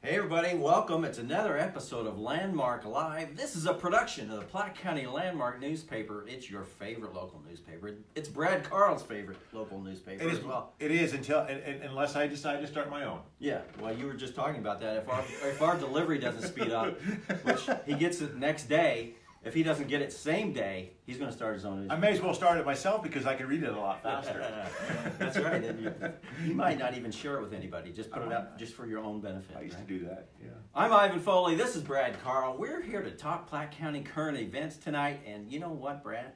Hey everybody, welcome. It's another episode of Landmark Live. This is a production of the Platte County Landmark newspaper. It's your favorite local newspaper. It's Brad Carl's favorite local newspaper as well. It is unless I decide to start my own. Yeah, well, you were just talking about that. If our delivery doesn't speed up, which he gets it next day, if he doesn't get it same day, he's going to start his own newspaper. I may as well start it myself because I can read it a lot faster. That's right. And you might not even share it with anybody. Just put it up just for your own benefit. I used to do that, yeah. I'm Ivan Foley. This is Brad Carl. We're here to talk Platte County current events tonight. And you know what, Brad?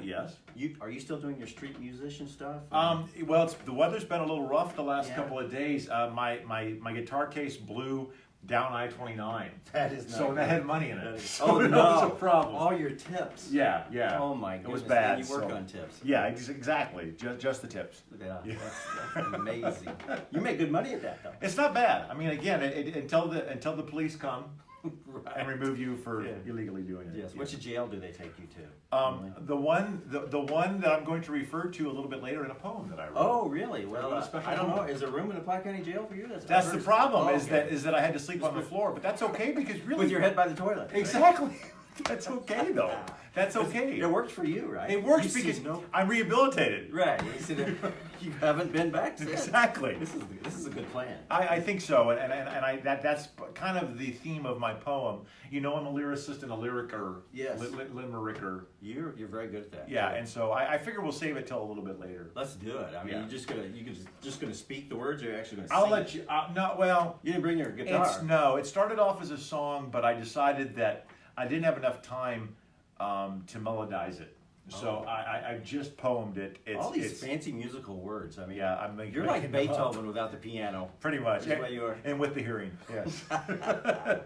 Yes. Are you still doing your street musician stuff? Well, the weather's been a little rough the last couple of days. My guitar case blew down I-29. That is not so good. That had money in it. Oh, no. That was a problem. All your tips. Yeah. Oh my goodness. It was bad. And you work on tips. Yeah, exactly. Just the tips. Yeah. That's amazing. You make good money at that, though. It's not bad. I mean, again, until the police come Right. and remove you for illegally doing it. Yes. Which jail do they take you to? The one that I'm going to refer to a little bit later in a poem that I wrote. Oh, really? Well, I don't know. poem. Is there room in the Platte County jail for you? That's the problem. Oh, is that I had to sleep on the floor, but that's okay because really with your head by the toilet. Right? Exactly. That's okay though. That's okay. It worked for you, right? It works because I'm rehabilitated. Right. You haven't been back since. Exactly. This is a good plan. I think so, and that's kind of the theme of my poem. You know, I'm a lyricist and a lyricer. Yes. Limericker. You're very good at that. Yeah, and so I figure we'll save it till a little bit later. Let's do it. I mean, you're just gonna speak the words, or you're actually gonna I'll sing let you. No, well, you didn't bring your guitar. It started off as a song, but I decided that I didn't have enough time to melodize it. So I just poemed it. All these fancy musical words. I mean, you're making like Beethoven without the piano. Pretty much. That's what you are. And with the hearing. Yes.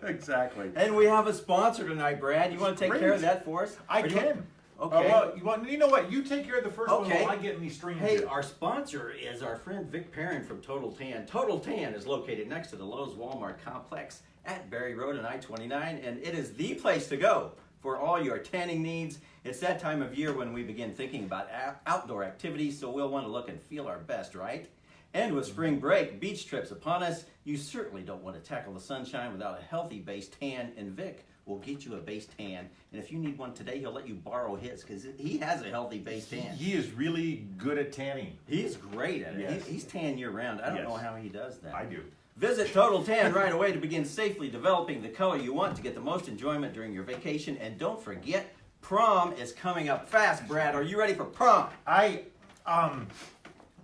Exactly. And we have a sponsor tonight, Brad. You want to take care of that for us? I can. Okay. Well, you know what? You take care of the first one while I get me streamed. Hey, our sponsor is our friend Vic Perrin from Total Tan. Total Tan is located next to the Lowe's Walmart complex at Berry Road and I-29, and it is the place to go for all your tanning needs. It's that time of year when we begin thinking about outdoor activities, so we'll want to look and feel our best, right? And with spring break, beach trips upon us, you certainly don't want to tackle the sunshine without a healthy base tan, and Vic will get you a base tan. And if you need one today, he'll let you borrow his because he has a healthy base tan. He is really good at tanning. He's great at it. Yes. He's tan year round. I don't know how he does that. I do. Visit Total Tan right away to begin safely developing the color you want to get the most enjoyment during your vacation. And don't forget, prom is coming up fast, Brad. Are you ready for prom?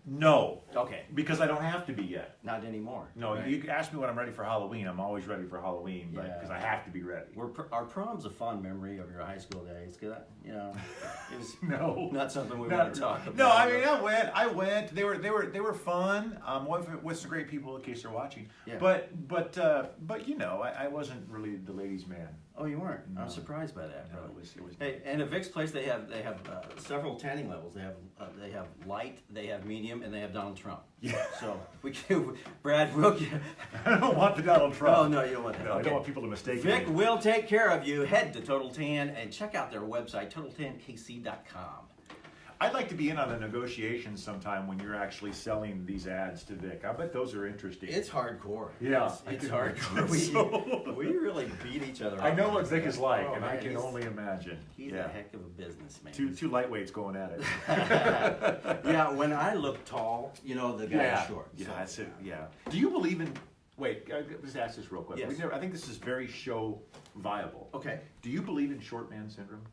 No. Okay. Because I don't have to be yet. Not anymore. No, right? You ask me when I'm ready for Halloween. I'm always ready for Halloween, because I have to be ready. Our prom's a fond memory of your high school days. Cause it was No. not something we want to talk about. No, I mean I went. They were fun. With some great people in case they're watching. Yeah. But I wasn't really the ladies' man. Oh, you weren't? No. I'm surprised by that. No, Brother. it was. Hey, and at Vic's place, they have several tanning levels. They have light, they have medium, and they have Donald Trump. Yeah. So Brad will get. I don't want the Donald Trump. Oh no, you don't want that. No, I don't want people to mistake Vic me. will take care of you. Head to Total Tan and check out their website, TotalTanKC.com. I'd like to be in on the negotiations sometime when you're actually selling these ads to Vic. I bet those are interesting. It's hardcore. Yeah, it's hardcore. We really beat each other up. I know what Vic is like, and man, I can only imagine. He's a heck of a businessman. Two lightweights going at it. Yeah, when I look tall, the guy is short. Yeah, so. that's it. Yeah. Do you believe in? Wait, let's ask this real quick. Yes. I think this is very show viable. Okay. Do you believe in short man syndrome?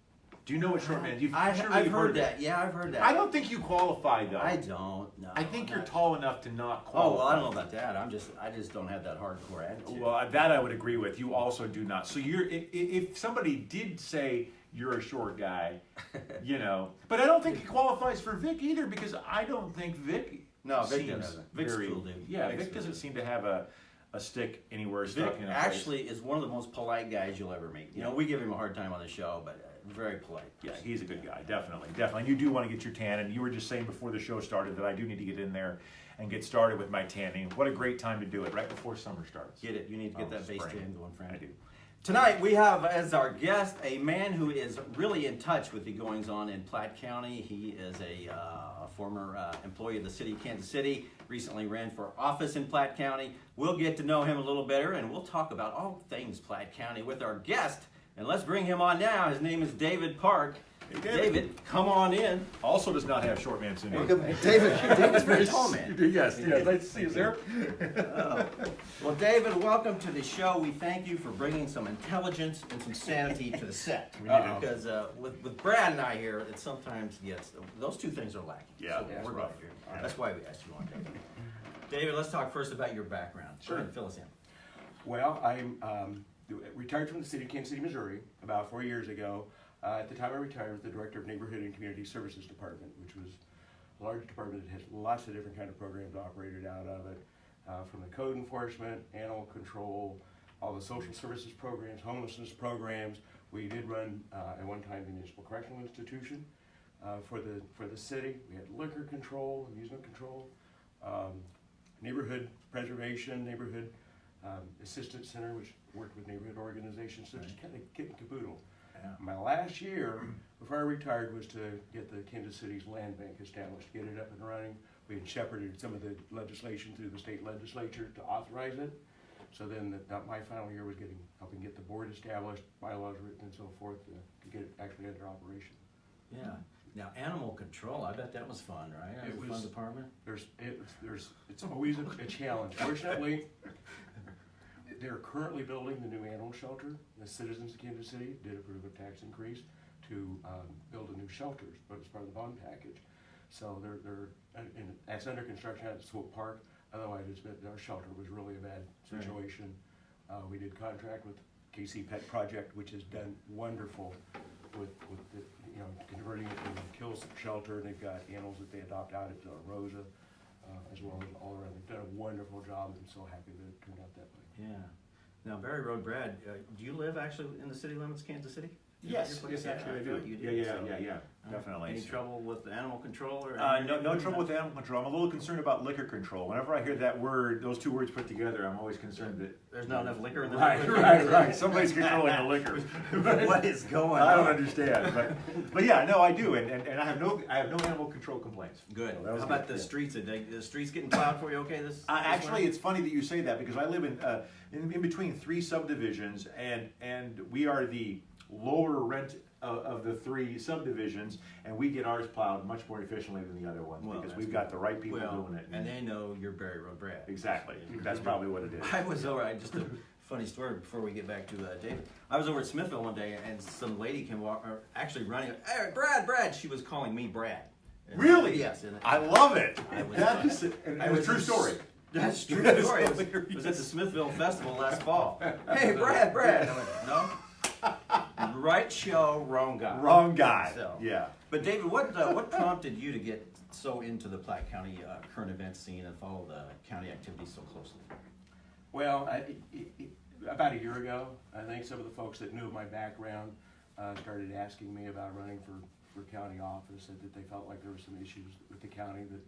Do you know what short man? I've heard that. Yeah, I've heard that. I don't think you qualify though. I don't. No. I think you're tall enough to not qualify. Oh well, I don't know about that. I just don't have that hardcore attitude. Well, that I would agree with. You also do not. So if somebody did say you're a short guy, but I don't think he qualifies for Vic either because I don't think Vic. No, Vic doesn't. Vic's cool, dude. Yeah, Vic doesn't seem to have a stick anywhere stuck in a place. Actually is one of the most polite guys you'll ever meet. We give him a hard time on the show, but very polite. Yeah, he's a good guy, definitely. And you do want to get your tan, and you were just saying before the show started that I do need to get in there and get started with my tanning. What a great time to do it, right before summer starts. Get it. You need to get that base spring. tan going, friend. I do. Tonight we have as our guest a man who is really in touch with the goings on in Platte County. He is a former employee of the city of Kansas City, recently ran for office in Platte County. We'll get to know him a little better and we'll talk about all things Platte County with our guest. And let's bring him on now. His name is David Park. Hey, David, come on in. Also does not have short man syndrome. Welcome, David. David's very tall man. Yes, nice to see you, sir. Well, David, welcome to the show. We thank you for bringing some intelligence and some sanity to the set. We need it. Because with Brad and I here, it sometimes gets, those two things are lacking. Yeah, So that's we're right. glad you're here. That's why we asked you on, David. David, let's talk first about your background. Sure. Go ahead and fill us in. Well, I'm retired from the city of Kansas City, Missouri, about 4 years ago. At the time I retired, I was the director of Neighborhood and Community Services Department, which was a large department that has lots of different kind of programs operated out of it, from the code enforcement, animal control, all the social services programs, homelessness programs. We did run at one time the municipal correctional institution for the city. We had liquor control, amusement control, neighborhood preservation, neighborhood assistance center, which worked with neighborhood organizations, so just kind of kit and caboodle. Yeah. My last year, before I retired, was to get the Kansas City's land bank established, get it up and running. We had shepherded some of the legislation through the state legislature to authorize it. So then my final year was helping get the board established, bylaws written and so forth to get it actually under operation. Yeah. Now, animal control, I bet that was fun, right? That It was a was- fun department. It's always a challenge. Fortunately, they're currently building the new animal shelter. The citizens of Kansas City did approve a tax increase to build a new shelter, but it's part of the bond package. So that's under construction at Swope Park. Otherwise, our shelter was really a bad situation. We did contract with KC Pet Project, which has done wonderful with the, converting it into a kill shelter. They've got animals that they adopt out at Rosa, as well as all around. They've done a wonderful job. I'm so happy that it turned out that way. Yeah. Now, Barry Road, Brad, do you live actually in the city limits, Kansas City? Yes, Your yes, place? actually I feel do. like you Yeah, so- definitely. Any trouble with the animal control or? No trouble with animal control. I'm a little concerned about liquor control. Whenever I hear that word, those two words put together, I'm always concerned that. There's not enough liquor in the Right. Somebody's controlling the liquor. What is going on? I don't understand, but yeah, no, I do, and I have no animal control complaints. Good. So that was How about good, the yeah. streets? Are the streets getting plowed for you okay this Actually, winter? it's funny that you say that because I live in between three subdivisions, and we are the lower rent of the three subdivisions, and we get ours plowed much more efficiently than the other ones Well, because that's we've got the right people well, doing it. and they know you're Barry Road Brad. Exactly. That's probably what it is. I was over, just a funny story before we get back to David. I was over at Smithville one day and some lady came actually running, hey, Brad, she was calling me Brad. And, Really? Yes. And I love it. I was- That is a true story. That's true That's story. It was at the Smithville Festival last fall. Hey, Brad. I went, no. Right show, wrong guy. Wrong guy. So. Yeah. But David, what prompted you to get so into the Platte County current event scene and follow the county activities so closely? Well, about a year ago, I think some of the folks that knew my background started asking me about running for county office, said that they felt like there were some issues with the county that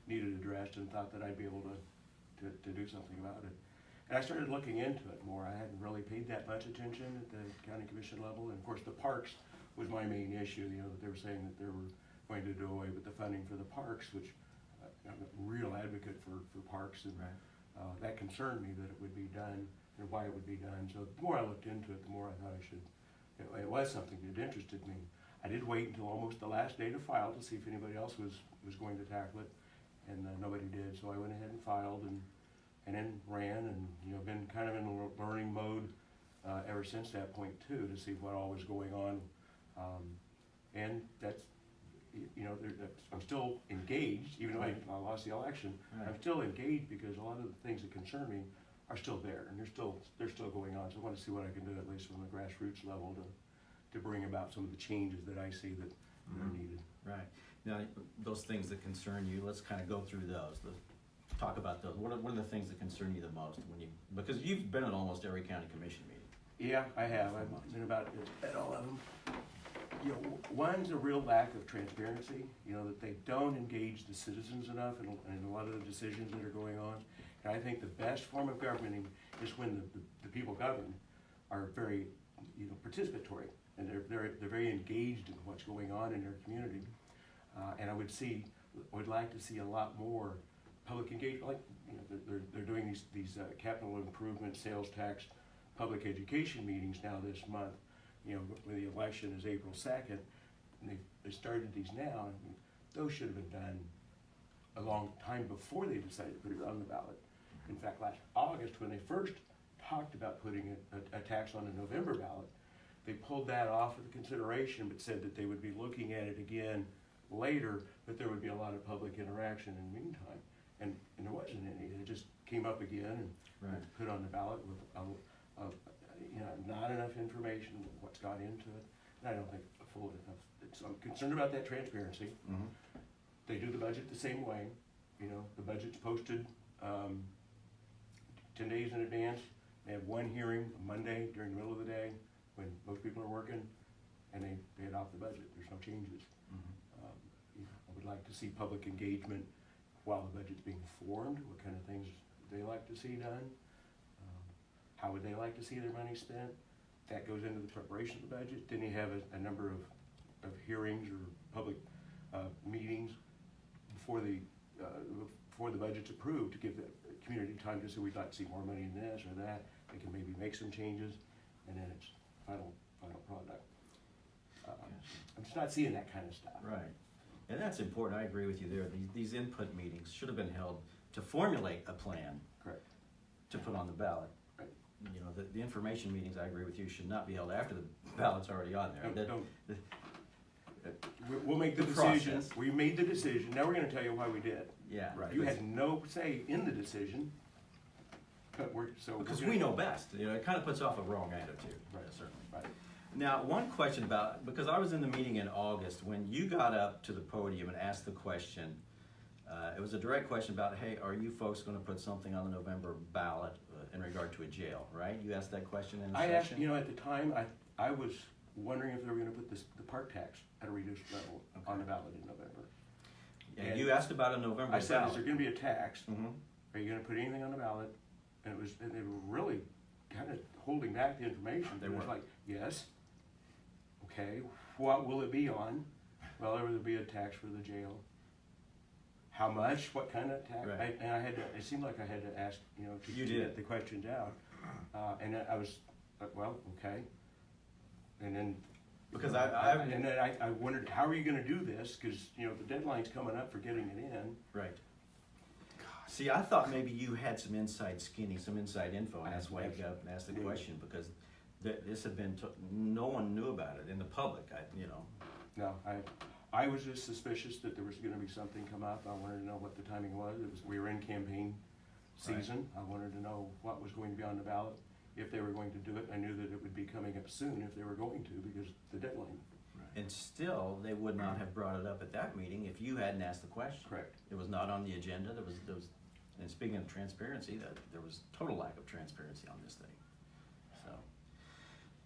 needed addressed and thought that I'd be able to do something about it. And I started looking into it more. I hadn't really paid that much attention at the county commission level. And of course, the parks was my main issue, that they were saying that they were going to do away with the funding for the parks, which I'm a real advocate for parks. And that concerned me that it would be done and why it would be done. So the more I looked into it, the more I thought it was something that interested me. I did wait until almost the last day to file to see if anybody else was going to tackle it, and nobody did. So I went ahead and filed and then ran, and been kind of in a learning mode ever since that point too, to see what all was going on. And that's I'm still engaged, even though I lost the election. Right. I'm still engaged because a lot of the things that concern me are still there, and they're still going on. So I want to see what I can do, at least from the grassroots level, to bring about some of the changes that I see that are needed. Right. Now, those things that concern you, let's kind of go through those. Let's talk about those. What are the things that concern you the most because you've been at almost every county commission meeting? Yeah, I have. I've been about at all of them. One's a real lack of transparency, that they don't engage the citizens enough in a lot of the decisions that are going on. And I think the best form of governing is when the people govern are very, participatory, and they're very engaged in what's going on in their community. And I would like to see a lot more public engagement, like, they're doing these capital improvement, sales tax, public education meetings now this month. When the election is April 2nd, and they started these now. Those should have been done a long time before they decided to put it on the ballot. In fact, last August, when they first talked about putting a tax on the November ballot, they pulled that off of consideration, but said that they would be looking at it again later, but there would be a lot of public interaction in the meantime. And there wasn't any. It just came up again and was put on the ballot with not enough information of what's got into it. And I don't think full enough. So I'm concerned about that transparency. Mm-hmm. They do the budget the same way. The budget's posted 10 days in advance. They have one hearing Monday during the middle of the day when most people are working, and they adopt the budget. There's no changes. Mm-hmm. I would like to see public engagement while the budget's being formed. What kind of things they like to see done? How would they like to see their money spent? That goes into the preparation of the budget. Then you have a number of hearings or public meetings before the budget's approved to give the community time to say we'd like to see more money in this or that. They can maybe make some changes, and then it's final product. I'm just not seeing that kind of stuff. Right. And that's important. I agree with you there. These input meetings should have been held to formulate a plan. Correct. To put on the ballot. Right. The information meetings, I agree with you, should not be held after the ballot's already on there. We'll make the decision. Process. We made the decision. Now we're going to tell you why we did. Yeah. Right. You had no say in the decision, but because we know best. It kind of puts off a wrong attitude. Right. Certainly. Right. Now, one question because I was in the meeting in August, when you got up to the podium and asked the question, it was a direct question about, hey, are you folks going to put something on the November ballot in regard to a jail, right? You asked that question in the I asked, session? at the time, I was wondering if they were going to put the park tax at a reduced level on the ballot in November. And you asked about a November I said, ballot. is there going to be a tax? Mm-hmm. Are you going to put anything on the ballot? And they were really kind of holding back the information. They It was were. like, yes. Okay, what will it be on? Well, there will be a tax for the jail. How much? What kind of tax? Right. It seemed like I had to ask, to You get did. the questions out. And I was, well, okay. And then, Because and then I wondered, how are you gonna do this? Cause, the deadline's coming up for getting it in. Right. See, I thought maybe you had some inside skinny, some inside info, and that's why you got up and asked the question, because this had been, no one knew about it in the public, No, I was just suspicious that there was gonna be something come up. I wanted to know what the timing was. We were in campaign season. I wanted to know what was going to be on the ballot, if they were going to do it. I knew that it would be coming up soon if they were going to, because the deadline. And still, they would not have brought it up at that meeting if you hadn't asked the question. Correct. It was not on the agenda, there was, and speaking of transparency, there was total lack of transparency on this thing, so.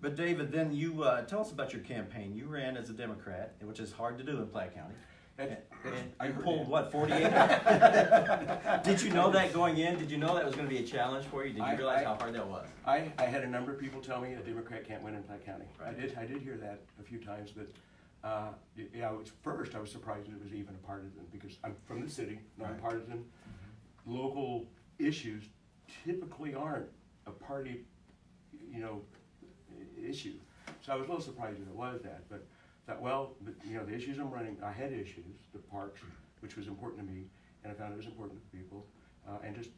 But David, then you, tell us about your campaign. You ran as a Democrat, which is hard to do in Platte County. And I you heard pulled, that. what, 48? Did you know that going in? Did you know that was gonna be a challenge for you? Did you realize how hard that was? I had a number of people tell me a Democrat can't win in Platte County. Right. I did hear that a few times, but first I was surprised that it was even a partisan, because I'm from the city, nonpartisan. Mm-hmm. Local issues typically aren't a party, issue. So I was a little surprised that it was that, but thought, well, the issues I'm running, I had issues, the parks, which was important to me, and I found it was important to people, and just,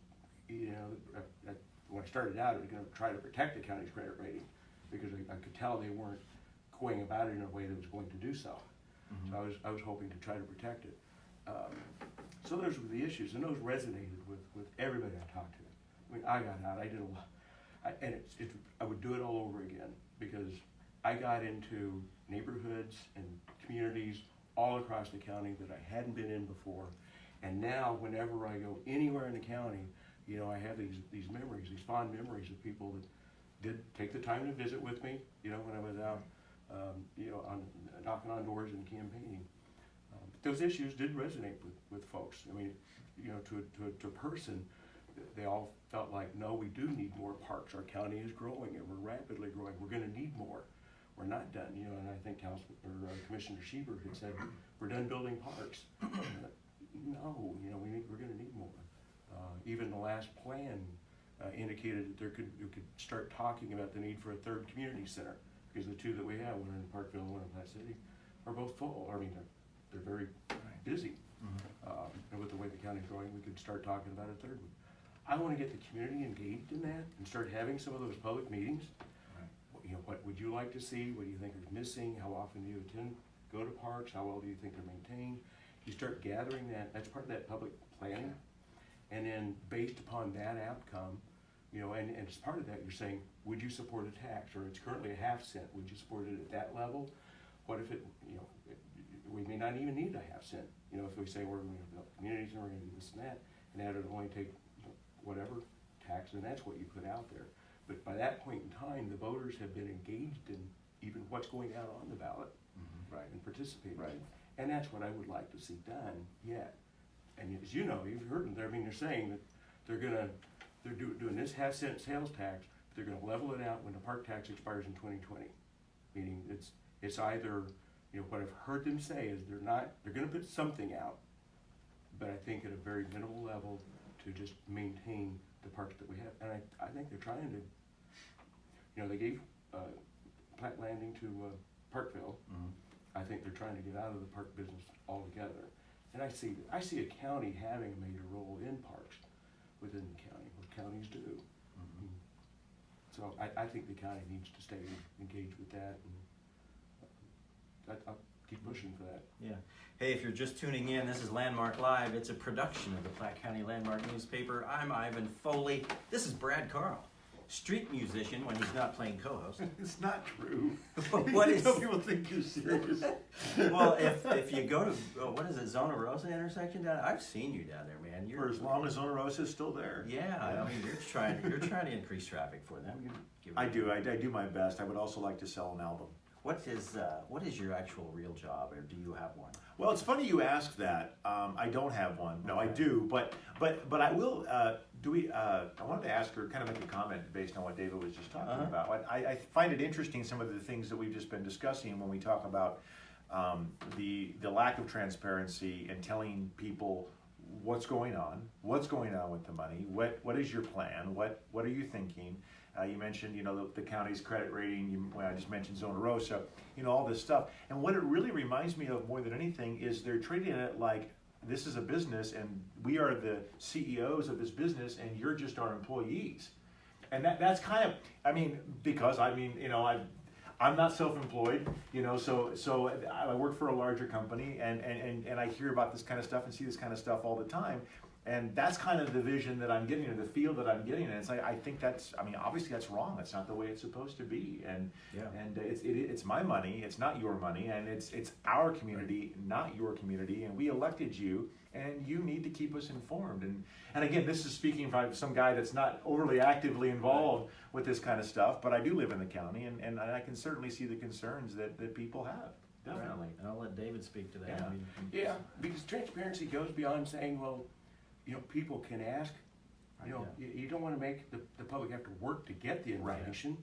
when I started out, I was gonna try to protect the county's credit rating, because I could tell they weren't going about it in a way that was going to do so. Mm-hmm. So I was hoping to try to protect it. So those were the issues, and those resonated with everybody I talked to. I mean, I got out, I did a lot, and I would do it all over again, because I got into neighborhoods and communities all across the county that I hadn't been in before. And now, whenever I go anywhere in the county, I have these memories, these fond memories of people that did take the time to visit with me, when I was out, knocking on doors and campaigning. Those issues did resonate with folks. I mean, to a person, they all felt like, no, we do need more parks. Our county is growing and we're rapidly growing. We're gonna need more. We're not done, you know, and I think Commissioner Schieber had said, we're done building parks. No, you know, we're gonna need more. Even the last plan indicated that you could start talking about the need for a third community center, because the two that we have, one in Parkville and one in Platte City, are both full. I mean, they're very busy. And with the way the county's growing, we could start talking about a third one. I want to get the community engaged in that and start having some of those public meetings. You know, what would you like to see? What do you think is missing? How often do you go to parks? How well do you think they're maintained? You start gathering that. That's part of that public planning. And then based upon that outcome, you know, and as part of that, you're saying, would you support a tax? Or it's currently a half cent. Would you support it at that level? What if it, you know, we may not even need a half cent. You know, if we say we're going to build communities and we're going to do this and that would only take, you know, whatever tax, and that's what you put out there. But by that point in time, the voters have been engaged in even what's going out on the ballot, right, and participating. Right. And that's what I would like to see done yet. And as you know, you've heard them. I mean, they're saying that they're doing this half cent sales tax, but they're going to level it out when the park tax expires in 2020. Meaning it's either, you know, what I've heard them say is they're going to put something out, but I think at a very minimal level to just maintain the parks that we have. And I think they're trying to, you know, they gave Platte Landing to Parkville. I think they're trying to get out of the park business altogether. And I see a county having a major role in parks within the county, what counties do. So I think the county needs to stay engaged with that, and I'll keep pushing for that. Yeah. Hey, if you're just tuning in, this is Landmark Live. It's a production of the Platte County Landmark newspaper. I'm Ivan Foley. This is Brad Carl, street musician when he's not playing co-host. It's not true. What is? Some people think you're serious. Well, if you go to what is it, Zona Rosa intersection down? I've seen you down there, man. For as long as Zona Rosa is still there. Yeah, I mean you're trying to increase traffic for them. I do my best. I would also like to sell an album. What is your actual real job, or do you have one? Well, it's funny you ask that. I don't have one. No, I do, but I will. I wanted to ask her, kind of make a comment based on what David was just talking about. I find it interesting, some of the things that we've just been discussing when we talk about the lack of transparency and telling people what's going on with the money. What is your plan? What are you thinking? You mentioned, you know, the county's credit rating. I just mentioned Zona Rosa. You know, all this stuff. And what it really reminds me of more than anything is they're treating it like this is a business, and we are the CEOs of this business, and you're just our employees. And that's kind of, I mean, because I mean, you know, I'm not self-employed, you know, so I work for a larger company, and I hear about this kind of stuff and see this kind of stuff all the time. And that's kind of the vision that I'm getting, or the feel that I'm getting. And it's like, I think that's, I mean, obviously that's wrong. That's not the way it's supposed to be. And it's my money. It's not your money. And it's our community, not your community. And we elected you, and you need to keep us informed. And again, this is speaking from some guy that's not overly actively involved with this kind of stuff. But I do live in the county, and I can certainly see the concerns that people have. Definitely. And I'll let David speak to that. Yeah. I mean, Yeah, because transparency goes beyond saying, well, you know, people can ask, you know, you don't want to make the public have to work to get the information.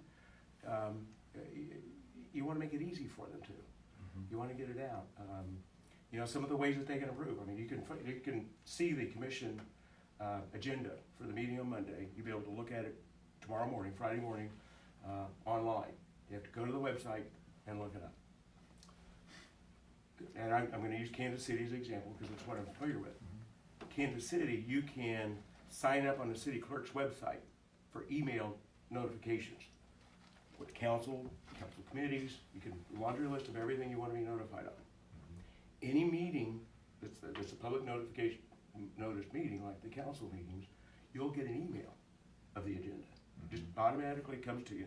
You want to make it easy for them to. You want to get it out. You know, some of the ways that they can improve. I mean, you can see the commission agenda for the meeting on Monday. You'll be able to look at it tomorrow morning, Friday morning, online. You have to go to the website and look it up. And I'm going to use Kansas City as an example because that's what I'm familiar with. Kansas City, you can sign up on the city clerk's website for email notifications with council committees. You can laundry list of everything you want to be notified of. Any meeting that's a public notice meeting, like the council meetings, you'll get an email of the agenda. Just automatically comes to you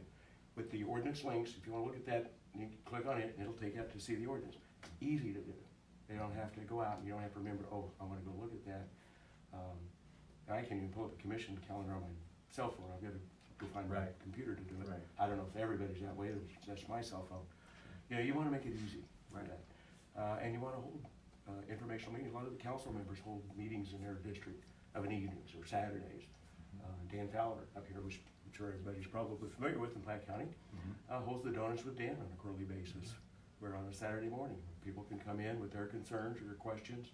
with the ordinance links. If you want to look at that, you can click on it and it'll take you up to see the ordinance. It's easy to do. They don't have to go out, and you don't have to remember, oh, I want to go look at that. I can't even pull up the commission calendar on my cell phone. I've got to go find my computer to do it. Right. I don't know if everybody's that way. That's my cell phone. You know, you want to make it easy. Right. And you want to hold informational meetings. A lot of the council members hold meetings in their district of an evenings or Saturdays. Dan Fowler up here, which I'm sure everybody's probably familiar with in Platte County, holds the Donuts with Dan on a quarterly basis. Where on a Saturday morning, people can come in with their concerns or their questions.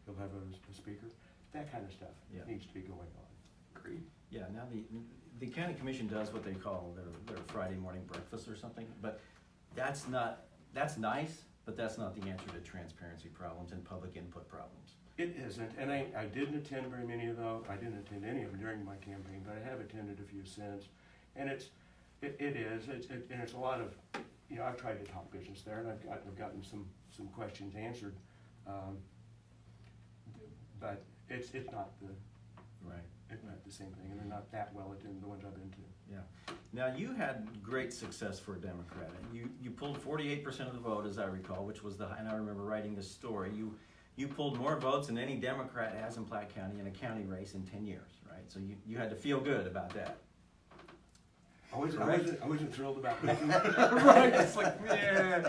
He'll have a speaker. That kind of stuff needs to be going on. Agreed. Yeah, now the county commission does what they call their Friday morning breakfast or something, but that's nice, but that's not the answer to transparency problems and public input problems. It isn't, and I didn't attend very many of those. I didn't attend any of them during my campaign, but I have attended a few since. And it's a lot of, I've tried to talk business there, and I've gotten some questions answered, but it's not the right. It's not the same thing, and they're not that well attended, the ones I've been to. Yeah. Now you had great success for a Democrat. You pulled 48% of the vote, as I recall, which was and I remember writing this story. You pulled more votes than any Democrat has in Platte County in a county race in 10 years, right? So you had to feel good about that. I wasn't thrilled about that. Right, it's like, yeah.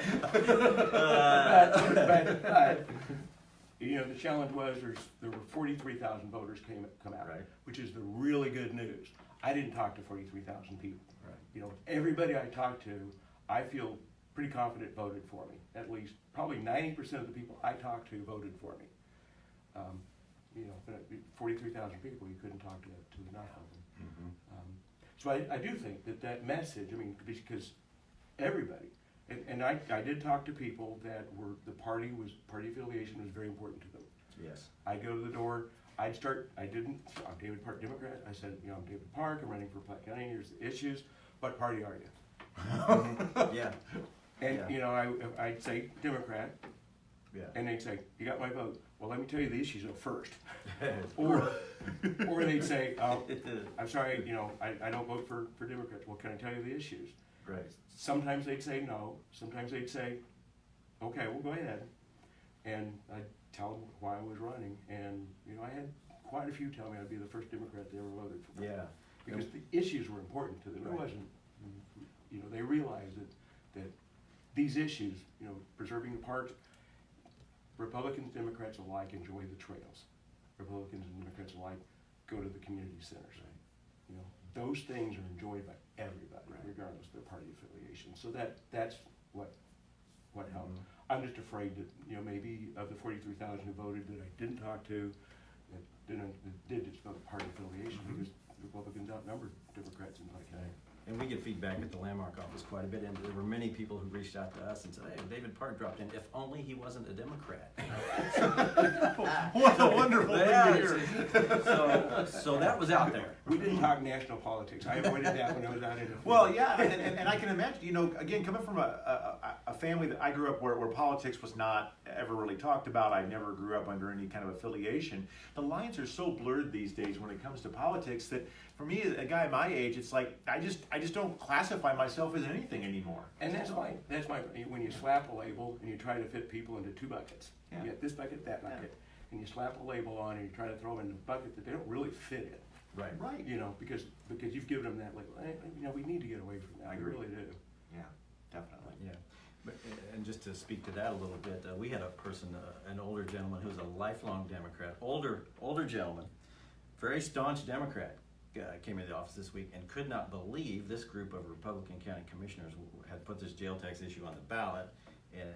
But the challenge was there were 43,000 voters come out, right, which is the really good news. I didn't talk to 43,000 people. Right. Everybody I talked to, I feel pretty confident voted for me. At least probably 90% of the people I talked to voted for me. 43,000 people, you couldn't talk to enough of them. Mm-hmm. So I do think that message, because everybody, and I did talk to people that were, party affiliation was very important to them. Yes. I'd go to the door, I'm David Park Democrat, I said, I'm David Park, I'm running for Platte County, here's the issues, what party are you? Yeah. And, I'd say Democrat, Yeah. and they'd say, you got my vote. Well, let me tell you the issues up first. or they'd say, I'm sorry, I don't vote for Democrats. Well, can I tell you the issues? Right. Sometimes they'd say no. Sometimes they'd say, okay, well, go ahead. And I'd tell them why I was running. And, I had quite a few tell me I'd be the first Democrat they ever voted for. Yeah. Because the issues were important to them. It Right. wasn't, they realized that these issues, preserving the parks, Republicans, Democrats alike enjoy the trails. Republicans and Democrats alike go to the community centers. Right. Those things are enjoyed by everybody, right, regardless of their party affiliation. So that's what helped. Mm-hmm. I'm just afraid that maybe of the 43,000 who voted that I didn't talk to, that did just vote party affiliation, because Republicans outnumbered Democrats in Platte County. And we get feedback at the Landmark office quite a bit, and there were many people who reached out to us and said, hey, David Park dropped in, if only he wasn't a Democrat. What a wonderful thing to hear. So that was out there. We didn't talk national politics. I avoided that when I was out in the field. Well, yeah, and I can imagine, again, coming from a family that I grew up where politics was not ever really talked about. I never grew up under any kind of affiliation. The lines are so blurred these days when it comes to politics that for me, a guy my age, it's like I just don't classify myself as anything anymore. And that's my when you slap a label and you try to fit people into two buckets. Yeah. You get this bucket, that bucket, and you slap a label on and you try to throw them in a bucket that they don't really fit in. Right. Right. Because you've given them that label. We need to get away from that. I We agree. really do. Yeah, definitely. Yeah. But, and just to speak to that a little bit, we had a person, an older gentleman who's a lifelong Democrat, older gentleman, very staunch Democrat, came into the office this week and could not believe this group of Republican county commissioners had put this jail tax issue on the ballot, and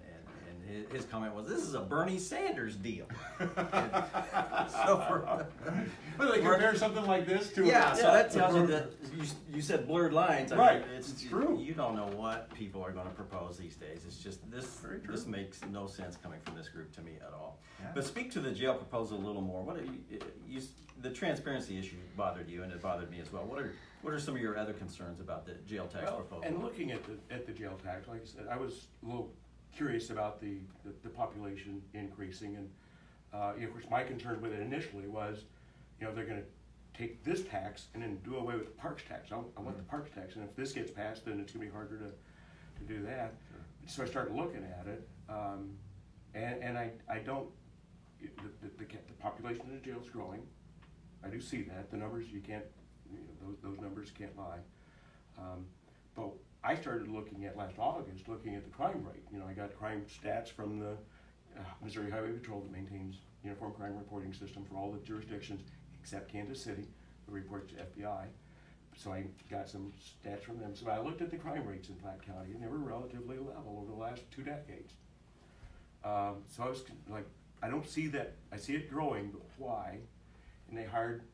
his comment was, "This is a Bernie Sanders deal." Well, they compare something like this to so that tells you that you said blurred lines. I Right, mean, it's true. You don't know what people are going to propose these days. It's just this. Very true. This makes no sense coming from this group to me at all. Yeah. But speak to the jail proposal a little more. What are you the transparency issue bothered you, and it bothered me as well. What are some of your other concerns about the jail tax proposal? And looking at the jail tax, like I said, I was a little curious about the population increasing, and of course my concern with it initially was, they're going to take this tax and then do away with the parks tax. I want the parks tax, and if this gets passed, then it's going to be harder to do that. Sure. So I started looking at it, and I don't. The population in the jail is growing. I do see that. The numbers, you can't, those numbers can't lie. But I started looking at last August, looking at the crime rate. I got crime stats from the Missouri Highway Patrol that maintains uniform crime reporting system for all the jurisdictions except Kansas City. report to FBI. So I got some stats from them. So I looked at the crime rates in Platte County, and they were relatively level over the last 2 decades. So I was like, I don't see that, I see it growing, but why? And they hired,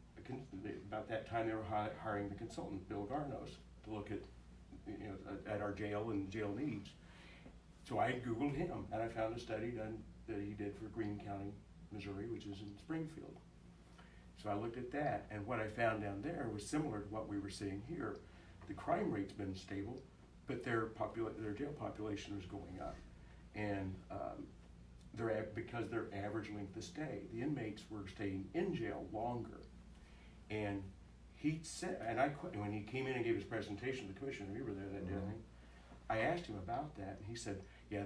about that time they were hiring the consultant, Bill Garnos, to look at our jail and jail needs. So I Googled him, and I found a study done that he did for Greene County, Missouri, which is in Springfield. So I looked at that, and what I found down there was similar to what we were seeing here. The crime rate's been stable, but their jail population was going up. And because their average length of stay, the inmates were staying in jail longer. And he said, when he came in and gave his presentation to the commissioner, you were there that day, I think, I asked him about that, and he said, yeah,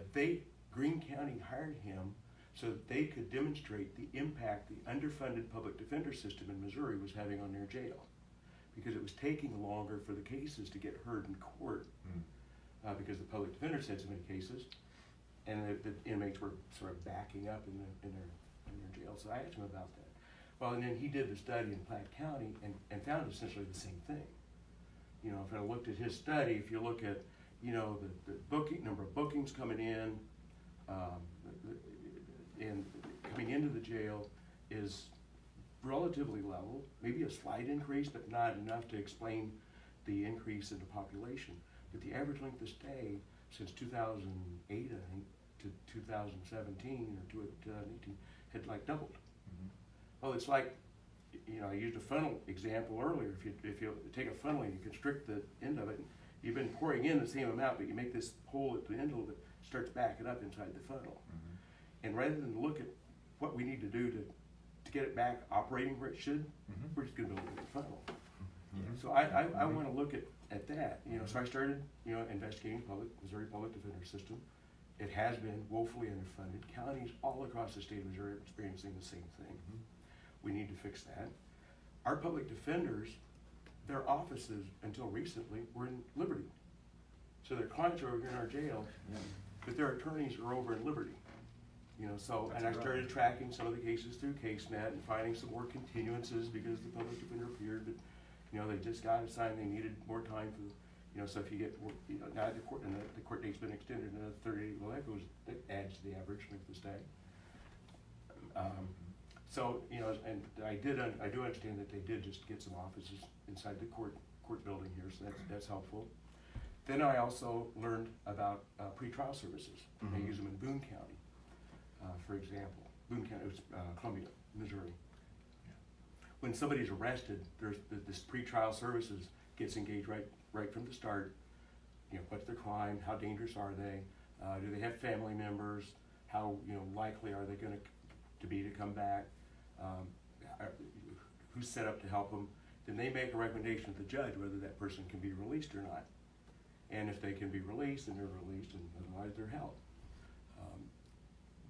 Greene County hired him so that they could demonstrate the impact the underfunded public defender system in Missouri was having on their jail. Because it was taking longer for the cases to get heard in court, because the public defenders had so many cases, and the inmates were sort of backing up in their jail. So I asked him about that. Well, and then he did the study in Platte County and found essentially the same thing. You know, if I looked at his study, if you look at, you know, the number of bookings coming in, and coming into the jail is relatively level, maybe a slight increase, but not enough to explain the increase in the population. But the average length of stay since 2008, I think, to 2017 or 2018 had like doubled. Well, it's like, you know, I used a funnel example earlier. If you take a funnel and you constrict the end of it, you've been pouring in the same amount, but you make this hole at the end of it, starts backing up inside the funnel. And rather than look at what we need to do to get it back operating where it should, we're just going to build a funnel. So I want to look at that. You know, so I started, you know, investigating Missouri public defender system. It has been woefully underfunded. Counties all across the state of Missouri are experiencing the same thing. We need to fix that. Our public defenders, their offices until recently were in Liberty. So their clients are over here in our jail, but their attorneys are over in Liberty. You know, so, and I started tracking some of the cases through CaseNet and finding some more continuances because the public defender appeared that, you know, they just got assigned, they needed more time for, you know, so if you get, you know, now the court date's been extended another 38, well, that adds to the average length of stay. So, you know, and I do understand that they did just get some offices inside the court building here, so that's helpful. Then I also learned about pretrial services. They use them in Boone County, for example. Boone County, it was Columbia, Missouri. When somebody's arrested, there's this pretrial services gets engaged right from the start. You know, what's their crime? How dangerous are they? Do they have family members? How, you know, likely are they going to be to come back? Who's set up to help them? Then they make a recommendation to the judge whether that person can be released or not. And if they can be released, then they're released, and otherwise they're held.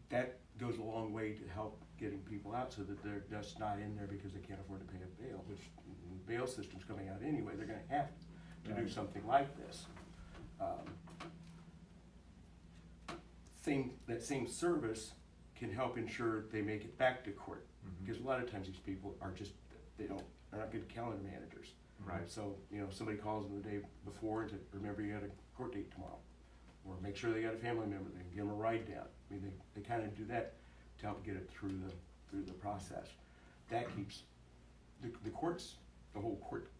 That goes a long way to help getting people out so that they're just not in there because they can't afford to pay a bail, which the bail system's coming out anyway. They're going to have to do something like this. That same service can help ensure they make it back to court. Because a lot of times these people are just, they're not good calendar managers. Right. So, you know, somebody calls them the day before and says, remember you got a court date tomorrow. Or make sure they got a family member, they can give them a ride down. I mean, they kind of do that to help get it through the process. That keeps the courts, the whole court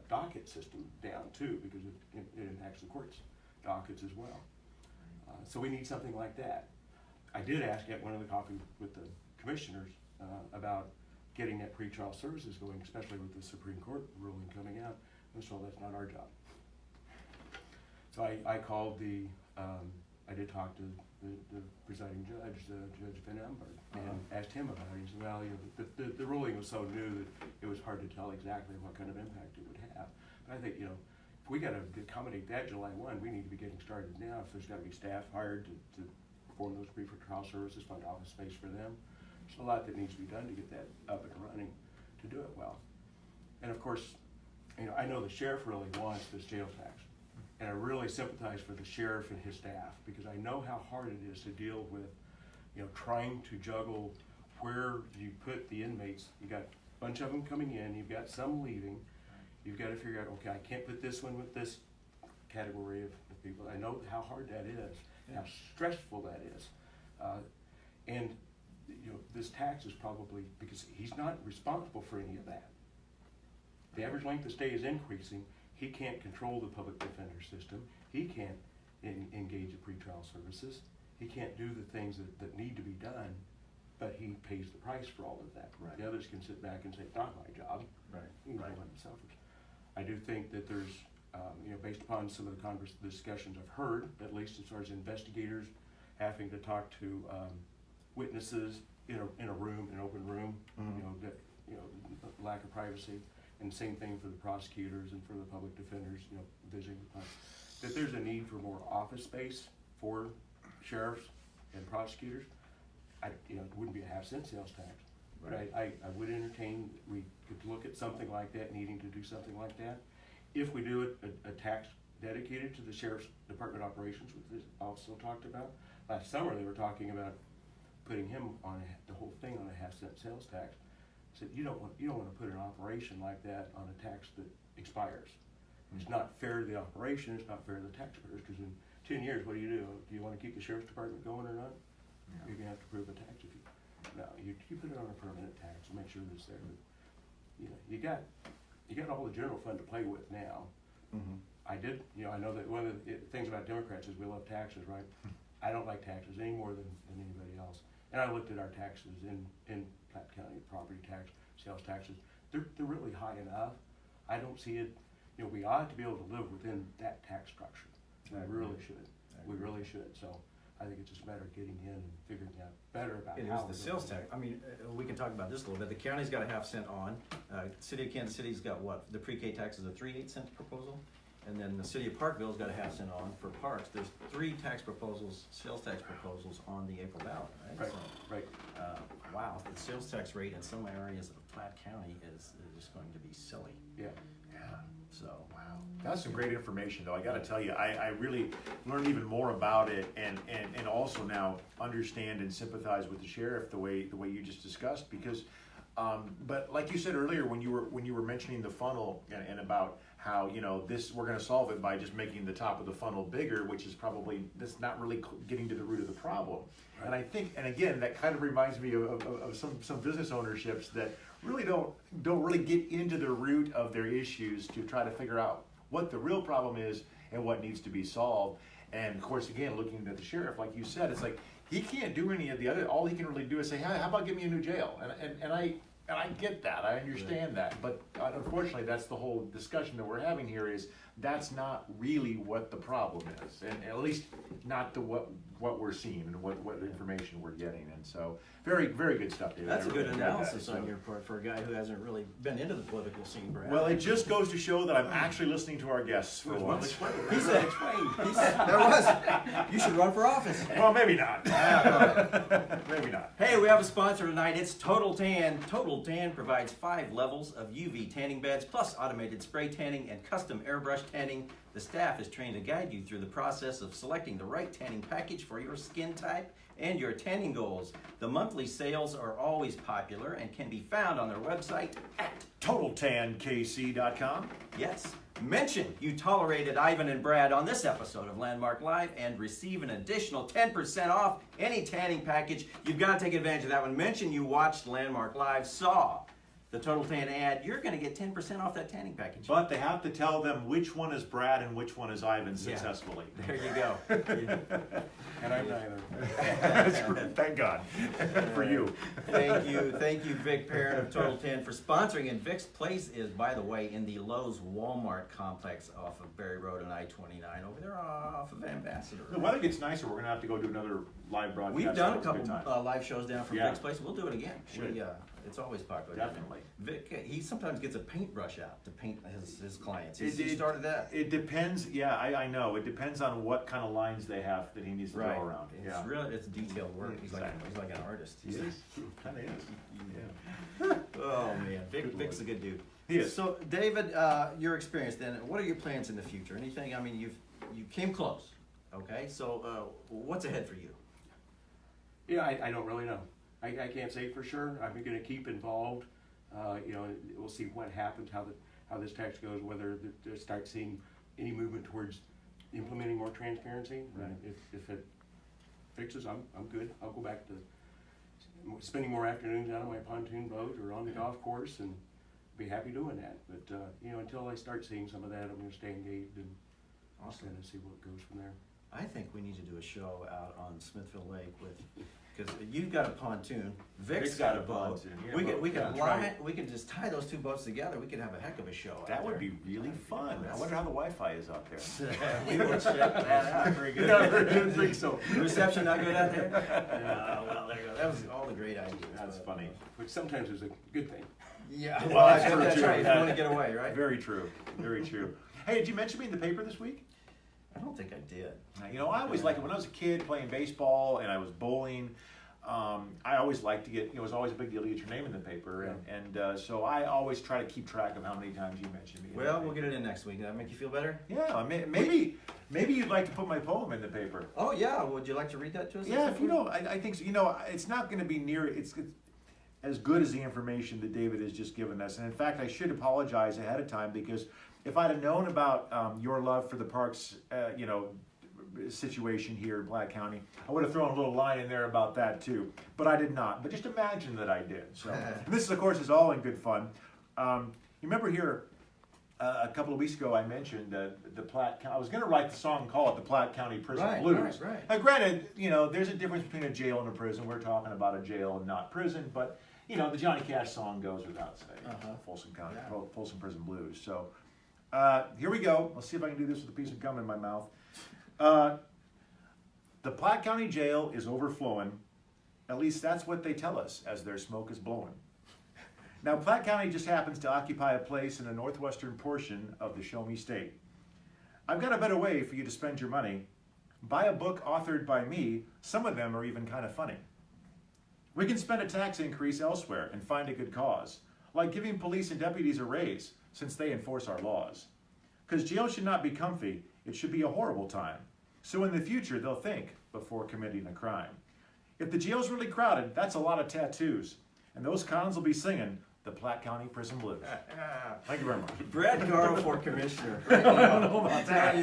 docket system down too, because it impacts the courts dockets as well. So we need something like that. I did ask at one of the coffee with the commissioners about getting that pretrial services going, especially with the Supreme Court ruling coming out. And so that's not our job. So I called I did talk to the presiding judge, Judge Van Amberg, and asked him about it. He said, well, you know, the ruling was so new that it was hard to tell exactly what kind of impact it would have. But I think, you know, if we got to accommodate that July 1, we need to be getting started now. If there's got to be staff hired to perform those pretrial services, find office space for them. There's a lot that needs to be done to get that up and running to do it well. And of course, you know, I know the sheriff really wants this jail tax. And I really sympathize for the sheriff and his staff because I know how hard it is to deal with, you know, trying to juggle where you put the inmates. You got bunch of them coming in, you've got some leaving. You've got to figure out, okay, I can't put this one with this category of people. I know how hard that is, how stressful that is. And you know, this tax is probably, because he's not responsible for any of that. The average length of stay is increasing. He can't control the public defender system. He can't engage in pretrial services. He can't do the things that need to be done, but he pays the price for all of that. Right. The others can sit back and say, it's not my job. Right. He's the one that suffers. I do think that there's, you know, based upon some of the discussions I've heard, at least as far as investigators having to talk to witnesses in a room, an open room, you know, lack of privacy, and same thing for the prosecutors and for the public defenders, you know, visiting the that there's a need for more office space for sheriffs and prosecutors. You know, it wouldn't be a half-cent sales tax. But I would entertain, we could look at something like that, needing to do something like that. If we do a tax dedicated to the Sheriff's Department operations, which is also talked about. Last summer, they were talking about putting him on the whole thing on a half-cent sales tax. I said, you don't want to put an operation like that on a tax that expires. It's not fair to the operation, it's not fair to the taxpayers, because in 10 years, what do? Do you want to keep the Sheriff's Department going or not? Yeah. You're gonna have to prove a tax if you. No, you put it on a permanent tax and make sure that it's there. But, you know, you got all the general fund to play with now. Mm-hmm. I know that one of the things about Democrats is we love taxes, right? I don't like taxes any more than anybody else. And I looked at our taxes in Platte County, property tax, sales taxes. They're really high enough. I don't see it. You know, we ought to be able to live within that tax structure. We really should. We really should. So I think it's just a matter of getting in and figuring out better about It how. is the sales tax. I mean, we can talk about this a little bit. The county's got a half-cent on. City of Kansas City's got what? The pre-K tax is a 3/8 cents proposal. And then the city of Parkville's got a half-cent on for parks. There's 3 tax proposals, sales tax proposals on the April ballot, right? Right, So, right. Wow, the sales tax rate in some areas of Platte County is just going to be silly. Yeah. So, Wow, that's some great information, though. I got to tell you, I really learned even more about it, and also now understand and sympathize with the sheriff the way you just discussed. Because, but like you said earlier, when you were mentioning the funnel and about how, you know, we're going to solve it by just making the top of the funnel bigger, which is probably that's not really getting to the root of the problem. Right. And I think, and again, that kind of reminds me of some business ownerships that really don't really get into the root of their issues to try to figure out what the real problem is and what needs to be solved. And of course, again, looking at the sheriff, like you said, it's like he can't do any of the other. All he can really do is say, "Hey, how about give me a new jail?" And I get that, I understand that, but unfortunately, that's the whole discussion that we're having here. Is that's not really what the problem is, and at least not what we're seeing and what information we're getting. And so, very good stuff, David. that's a good analysis that, on your part for a guy who hasn't really been into the political scene, perhaps. Well, it just goes to show that I'm actually listening to our guests for once. He said, there was. You should run for office. Well, maybe not. Maybe not. Hey, we have a sponsor tonight. It's Total Tan. Total Tan provides 5 levels of UV tanning beds, plus automated spray tanning and custom airbrush tanning. The staff is trained to guide you through the process of selecting the right tanning package for your skin type and your tanning goals. The monthly sales are always popular and can be found on their website at TotalTanKC.com. Yes. Mention you tolerated Ivan and Brad on this episode of Landmark Live and receive an additional 10% off any tanning package. You've got to take advantage of that one. Mention you watched Landmark Live, saw the Total Tan ad. You're going to get 10% off that tanning package. But they have to tell them which one is Brad and which one is Ivan successfully. There you go. And I'm neither. Thank God for you. Thank you, Vic Perrin of Total Tan for sponsoring. And Vic's place is, by the way, in the Lowe's Walmart complex off of Berry Road and I-29 over there off of Ambassador. The weather gets nicer. We're going to have to go do another live broadcast. We've done a It's good couple time. live shows down from Yeah. Vic's place. We'll do it again. Should. It's always popular. Definitely. Vic, he sometimes gets a paintbrush out to paint his clients. He It started that. It depends. Yeah, I know. It depends on what kind of lines they have that he needs to draw around. It's really detailed work. He's like an artist. He is. Kind of is. Yeah. Oh man, Vic's a good dude. He is. So David, your experience then. What are your plans in the future? Anything? I mean, you came close. Okay, so what's ahead for you? Yeah, I don't really know. I can't say for sure. I'm going to keep involved You know, we'll see what happens, how this tax goes, whether they start seeing any movement towards implementing more transparency. Right. If it fixes, I'm good. I'll go back to spending more afternoons out on my pontoon boat or on the golf course and be happy doing that. But, you know, until I start seeing some of that, I'm gonna stay engaged and Awesome. kind of see what goes from there. I think we need to do a show out on Smithville Lake with, because you've got a pontoon, Vic's got a boat. pontoon, yeah, We boat. could Yeah, line, we could just tie those two boats together. We could have a heck of a show out That would there. be really fun. I wonder how the Wi-Fi is out there. We will check that out. Very good. I didn't think so. Reception not good out there? Well, there you go. That was all the great ideas. That's funny. Which sometimes is a good thing. Yeah, Well, well, that's true, that's too. right. If you want to get away, right? Very true. Very true. Hey, did you mention me in the paper this week? I don't think I did. You know, I always liked it when I was a kid playing baseball and I was bowling. I always liked to get, you know, it was always a big deal to get your name in the paper. And so I always try to keep track of how many times you mentioned me. in the Well, we'll paper. get it in next week. Does that make you feel better? Yeah, maybe you'd like to put my poem in the paper. Oh, yeah. Would you like to read that to us? Yeah, if you know, I think so. You know, it's not going to be near it's as good as the information that David has just given us. And in fact, I should apologize ahead of time because if I'd have known about your love for the parks, you know, situation here in Platte County, I would have thrown a little line in there about that too. But I did not. But just imagine that I did. So and this, of course, is all in good fun. You remember here a couple of weeks ago, I mentioned the Platte. I was going to write the song called "The Platte County Prison Blues." Right. Now, granted, you know, there's a difference between a jail and a prison. We're talking about a jail and not prison, but you know, the Johnny Cash song goes without saying. Folsom County, Folsom Prison Blues. So here we go. Let's see if I can do this with a piece of gum in my mouth. The Platte County Jail is overflowing. At least that's what they tell us as their smoke is blowing. Now, Platte County just happens to occupy a place in the northwestern portion of the Show Me State. I've got a better way for you to spend your money. Buy a book authored by me. Some of them are even kind of funny. We can spend a tax increase elsewhere and find a good cause, like giving police and deputies a raise since they enforce our laws. Because jail should not be comfy, it should be a horrible time. So in the future, they'll think before committing a crime. If the jail's really crowded, that's a lot of tattoos. And those cons will be singing the Platte County Prison Blues. Thank you very much. Brad Garl for commissioner. I don't know about that.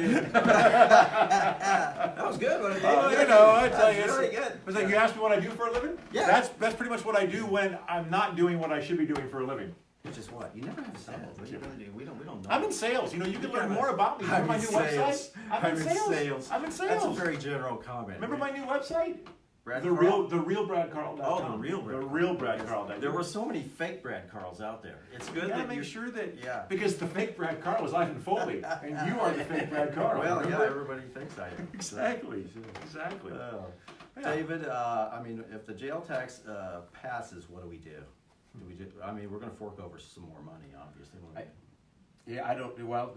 That was good. Wasn't it? Oh, you know, I tell you, That's really good. It's like you asked me what I do for a living? Yeah. That's pretty much what I do when I'm not doing what I should be doing for a living. Which is what? You never have sales. What do you really do? We don't know. I'm in sales. You know, you can learn more about me. I'm Remember my in new sales. website? I'm in sales. I'm in That's a sales. very general comment. Remember my new website? Brad The Carl? real Brad Carl. Oh, the real Brad. The real Brad Carl. There were so many fake Brad Carls out there. It's good You gotta that make you're sure that, Yeah. because the fake Brad Carl is Ivan Foley, and you are the fake Brad Carl. Well, remember? yeah, everybody thinks I am. Exactly. Exactly. Yeah. David, I mean, if the jail tax passes, what do we do? I mean, we're going to fork over some more money, obviously. Yeah, I don't, well,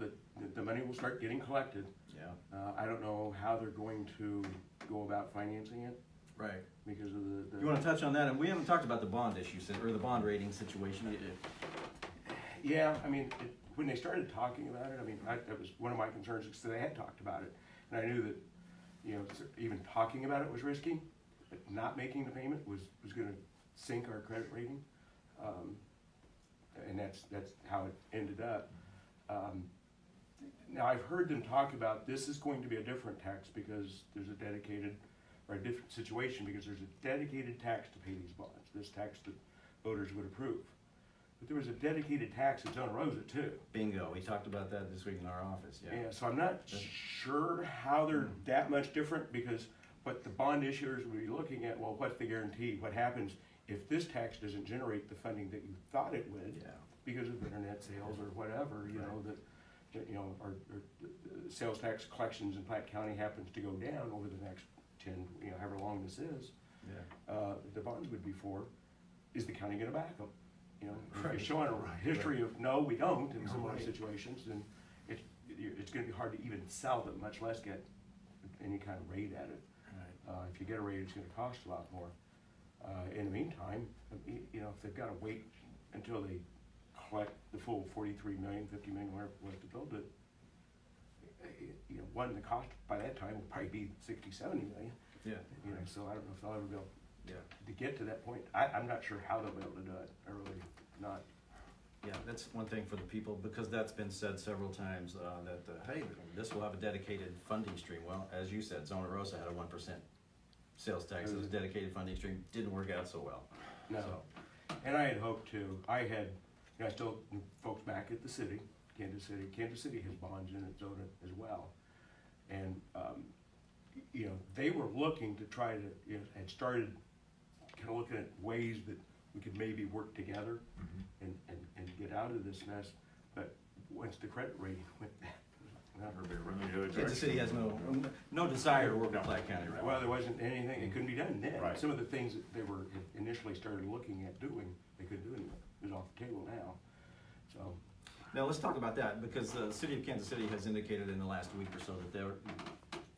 the money will start getting collected. Yeah. I don't know how they're going to go about financing it Right. because of the. You want to touch on that? And we haven't talked about the bond issue, or the bond rating situation. Yeah, I mean, when they started talking about it, I mean, that was one of my concerns because they had talked about it. And I knew that, you know, even talking about it was risky, but not making the payment was going to sink our credit rating. And that's how it ended up. Now I've heard them talk about this is going to be a different tax because there's a dedicated, or a different situation because there's a dedicated tax to pay these bonds, this tax that voters would approve. But there was a dedicated tax at Zona Rosa too. Bingo. We talked about that this week in our office. Yeah. Yeah, so I'm not sure how they're that much different because what the bond issuers would be looking at, well, what's the guarantee? What happens if this tax doesn't generate the funding that you thought it would? Yeah. Because of internet sales or whatever, you know, that you know, or sales tax collections in Platte County happens to go down over the next 10, you know, however long this is. Yeah. The bonds would be for, is the county gonna back them? You know, if Right. you're showing a history of, no, we don't in similar Right. situations, then it's gonna be hard to even sell them, much less get any kind of rate at it. Right. If you get a rate, it's gonna cost a lot more. In the meantime, you know, if they've gotta wait until they collect the full 43 million, 50 million, whatever it was to build it, you know, one, the cost by that time will probably be 60, 70 million. Yeah. You know, so I don't know if they'll ever be able Yeah. to get to that point. I'm not sure how they'll be able to do it. I really not. Yeah, that's one thing for the people, because that's been said several times, hey, this will have a dedicated funding stream. Well, as you said, Zona Rosa had a 1% sales tax, it was a dedicated funding stream, didn't work out so well. No, So, and I had hoped to, I still, folks back at the city, Kansas City has bonds in its Zona as well. And, they were looking to try to, had started kind of looking at ways that we could maybe work together and get out of this mess. But once the credit rating went down, Kansas City has no desire to work with Platte County right now. well, there wasn't anything, it couldn't be done then. Right. Some of the things that they were initially started looking at doing, they couldn't do anymore. It was off the table now, so. Now, let's talk about that, because the city of Kansas City has indicated in the last week or so that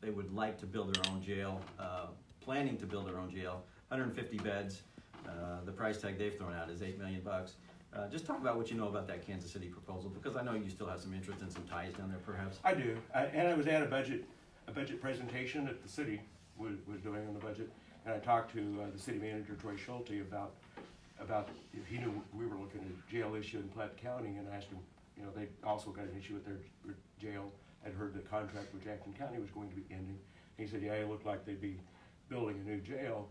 they would like to build their own jail, planning to build their own jail, 150 beds. The price tag they've thrown out is $8 million. Just talk about what you know about that Kansas City proposal, because I know you still have some interest and some ties down there, perhaps. I do, and I was at a budget presentation that the city was doing on the budget, and I talked to the city manager, Troy Schulte, about if he knew we were looking at a jail issue in Platte County, and I asked him, they also got an issue with their jail. I'd heard the contract with Jackson County was going to be ending. He said, yeah, it looked like they'd be building a new jail,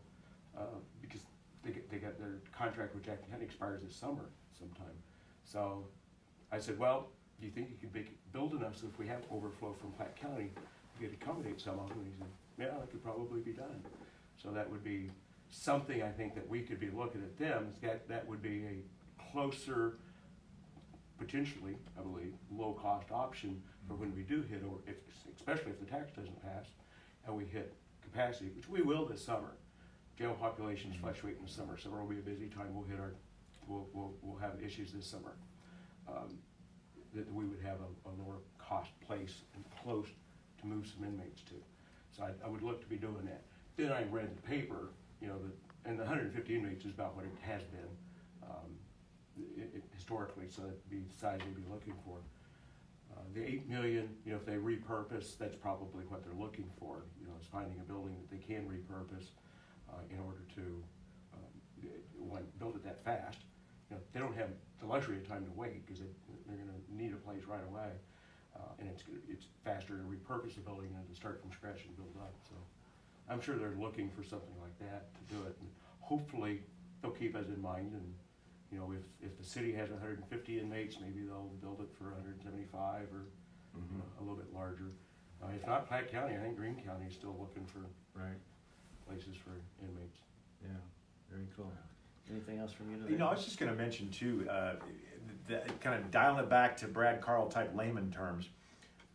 because they got their contract with Jackson County expires this summer sometime. So I said, well, do you think you could build enough so if we have overflow from Platte County, you could accommodate some of them? And he said, yeah, that could probably be done. So that would be something I think that we could be looking at them. That would be a closer, potentially, I believe, low-cost option for when we do hit, or especially if the tax doesn't pass, and we hit capacity, which we will this summer. Jail populations fluctuate in the summer. Summer will be a busy time. We'll have issues this summer. That we would have a lower cost place and close to move some inmates to. So I would look to be doing that. Then I read the paper, and the 150 inmates is about what it has been historically, so that'd be the size they'd be looking for. The $8 million, if they repurpose, that's probably what they're looking for, is finding a building that they can repurpose in order to build it that fast. They don't have the luxury of time to wait, because they're going to need a place right away, and it's faster to repurpose a building than to start from scratch and build up. So I'm sure they're looking for something like that to do it, and hopefully they'll keep us in mind. And if the city has 150 inmates, maybe they'll build it for 175 or a little bit larger. If not Platte County, I think Greene County is still looking for places for inmates. Yeah, very cool. Anything else from you today? I was just going to mention too, kind of dialing it back to Brad Carl type layman terms.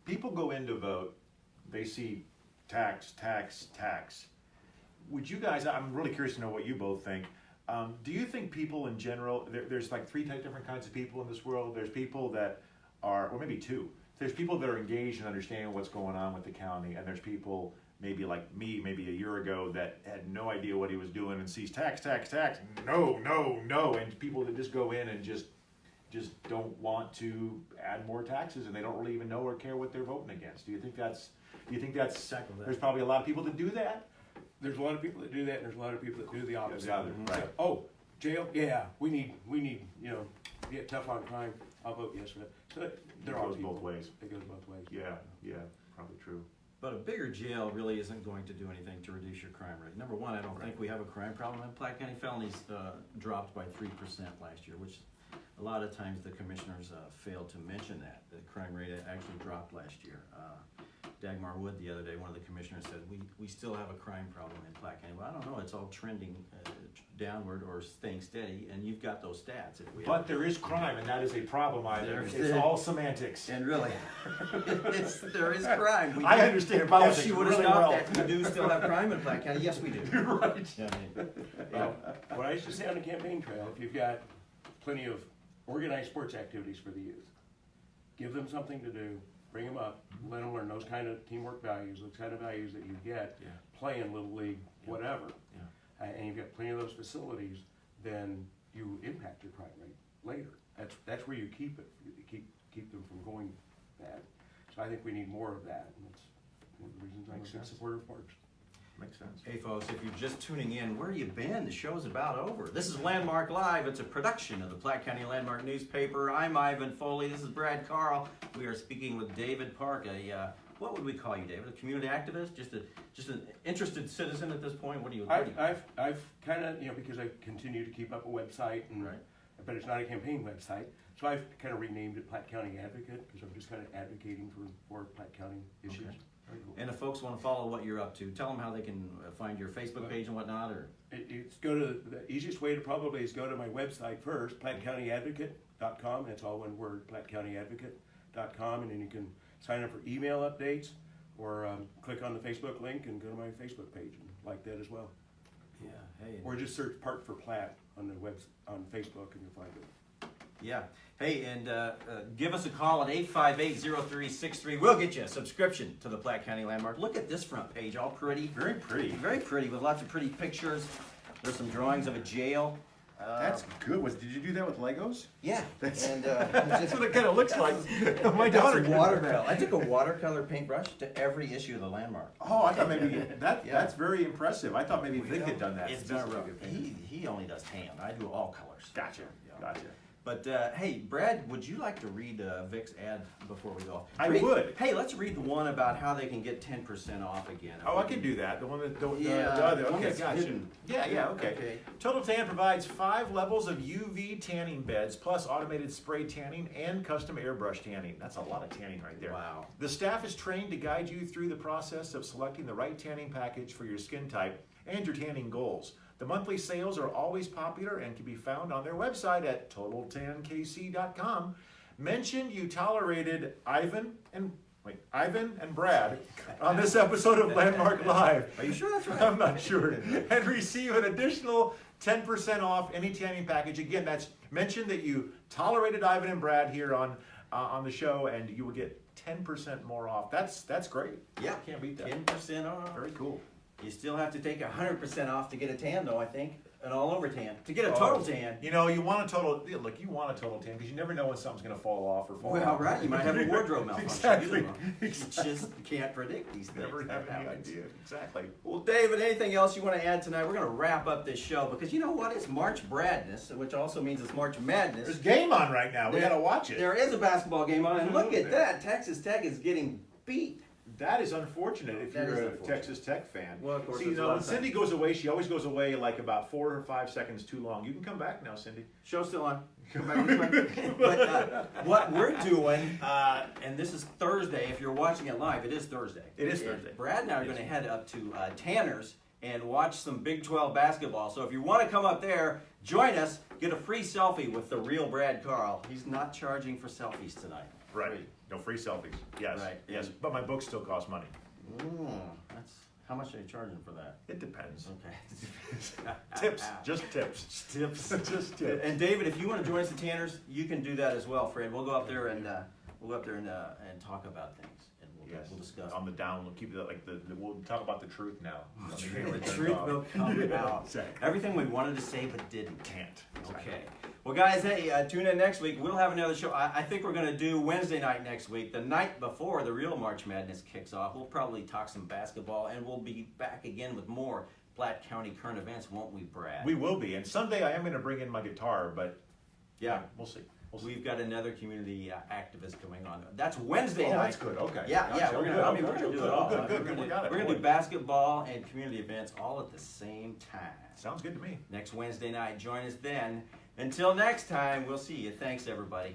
People go in to vote, they see tax. Would you guys? I'm really curious to know what you both think. Do you think people in general? There's like three different kinds of people in this world. There's people that are, or maybe two. There's people that are engaged in understanding what's going on with the county, and there's people maybe like me, maybe a year ago, that had no idea what he was doing and sees tax, no, and people that just go in and just don't want to add more taxes, and they don't really even know or care what they're voting against. Do you think that's? There's probably a lot of people that do that. There's a lot of people that do that, and there's a lot of people that do the opposite. Right. Oh, jail? Yeah, we need, get tough on crime. I'll vote yes for that. So there are people. Both ways. It goes both ways. Yeah, probably true. But a bigger jail really isn't going to do anything to reduce your crime rate. Number one, I don't think we have a crime problem. In Platte County, felonies dropped by 3% last year, which a lot of times the commissioners fail to mention that. The crime rate actually dropped last year. Dagmar Wood the other day, one of the commissioners said, we still have a crime problem in Platte County. Well, I don't know, it's all trending downward or staying steady, and you've got those stats. But there is crime, and that is a problem, either. It's all semantics. And really, there is crime. I understand politics If she would have really stopped well. that, we do still have crime in Platte County. Yes, we do. You're right. Yeah, Well, what I used to say on the campaign trail, if you've got plenty of organized sports activities for the youth, give them something to do, bring them up, let them learn those kind of teamwork values, those kind of values that you get playing Little League, whatever. And you've got plenty of those facilities, then you impact your crime rate later. That's where you keep it. You keep them from going bad. So I think we need more of that, and that's one of the reasons I'm a big supporter of parks. Makes sense. Hey folks, if you're just tuning in, where you been? The show's about over. This is Landmark Live. It's a production of the Platte County Landmark newspaper. I'm Ivan Foley. This is Brad Carl. We are speaking with David Park, what would we call you, David? A community activist? Just an interested citizen at this point? What do you? I've kind of, because I continue to keep up a website, and Right. but it's not a campaign website, so I've kind of renamed it Platte County Advocate because I'm just kind of advocating for Platte County issues. Okay. Very cool. And if folks want to follow what you're up to, tell them how they can find your Facebook page and whatnot, or It's the easiest way to probably is go to my website first, PlatteCountyAdvocate.com. That's all one word, PlatteCountyAdvocate.com, and then you can sign up for email updates or click on the Facebook link and go to my Facebook page and like that as well. yeah, hey, Or just search Park for Platte on the on Facebook and you'll find it. yeah, hey, and give us a call at 858-0363. We'll get you a subscription to the Platte County Landmark. Look at this front page, all pretty. Very pretty. Very pretty, with lots of pretty pictures. There's some drawings of a jail. That's good. Did you do that with Legos? Yeah. And That's what it kind of looks like. My That's daughter did. watercolor. I took a watercolor paintbrush to every issue of the Landmark. Oh, I thought maybe Yeah. that's very impressive. I thought maybe Vic had done that. It's This been is a a rough. good painting. He only does tan. I do all colors. Gotcha. Yeah. Gotcha. But hey, Brad, would you like to read Vic's ad before we go? I would. Hey, let's read the one about how they can get 10% off again. Oh, I can do that. The one that the Yeah, other. the one Okay, that's gotcha. hidden. Yeah. Okay. Total Tan provides 5 levels of UV tanning beds, plus automated spray tanning and custom airbrush tanning. That's a lot of tanning right there. Wow. The staff is trained to guide you through the process of selecting the right tanning package for your skin type and your tanning goals. The monthly sales are always popular and can be found on their website at TotalTanKC.com. Mention you tolerated Ivan and Brad on this episode of Landmark Live. Are you sure that's right? I'm not sure. And receive an additional 10% off any tanning package. Again, that's mention that you tolerated Ivan and Brad here on the show, and you will get 10% more off. That's great. Yeah. Can't beat that. 10% off. Very cool. You still have to take 100% off to get a tan, though, I think. An all-over tan. To get a total tan. You know, you want a total tan because you never know when something's going to fall off or fall Well, off. right. You might have a wardrobe malfunction. Exactly. You just can't predict these things. Never have That any happens. idea. Exactly. Well, David, anything else you want to add tonight? We're going to wrap up this show because you know what? It's March Bradness, which also means it's March Madness. There's game on right now. We got to watch it. There is a basketball game on, and look at that. Texas Tech is getting beat. That is unfortunate if That you're is a unfortunate. Texas Tech fan. Well, of course, See, it's a lot when of Cindy goes away, she always goes away like about 4 or 5 seconds too long. You can come back now, Cindy. Show's still on. Come back this way. But what we're doing, and this is Thursday. If you're watching it live, it is Thursday. It is Thursday. Brad and I are going to head up to Tanner's and watch some Big 12 basketball. So if you want to come up there, join us. Get a free selfie with the real Brad Carl. He's not charging for selfies tonight. Right. Free. No free selfies. Yes. Right. Yes. But my books still cost money. That's how much are you charging for that? It depends. Okay. Tips. Just tips. Tips. Just tips. And David, if you want to join us at Tanner's, you can do that as well, Fred. We'll go up there and talk about things, and we'll discuss. On the down, we'll keep it like we'll talk about the truth now. The truth will come out. Exactly. Everything we wanted to say but didn't. Can't. Okay. Well, guys, hey, tune in next week. We'll have another show. I think we're going to do Wednesday night next week, the night before the real March Madness kicks off. We'll probably talk some basketball, and we'll be back again with more Platte County current events, won't we, Brad? We will be. And Sunday I am going to bring in my guitar, but Yeah. we'll see. We've got another community activist coming on. That's Wednesday Oh, night. that's good. Okay. Yeah, Gotcha. we're Good. gonna do it all. Good. We got it. We're gonna do basketball and community events all at the same time. Sounds good to me. Next Wednesday night. Join us then. Until next time, we'll see you. Thanks, everybody.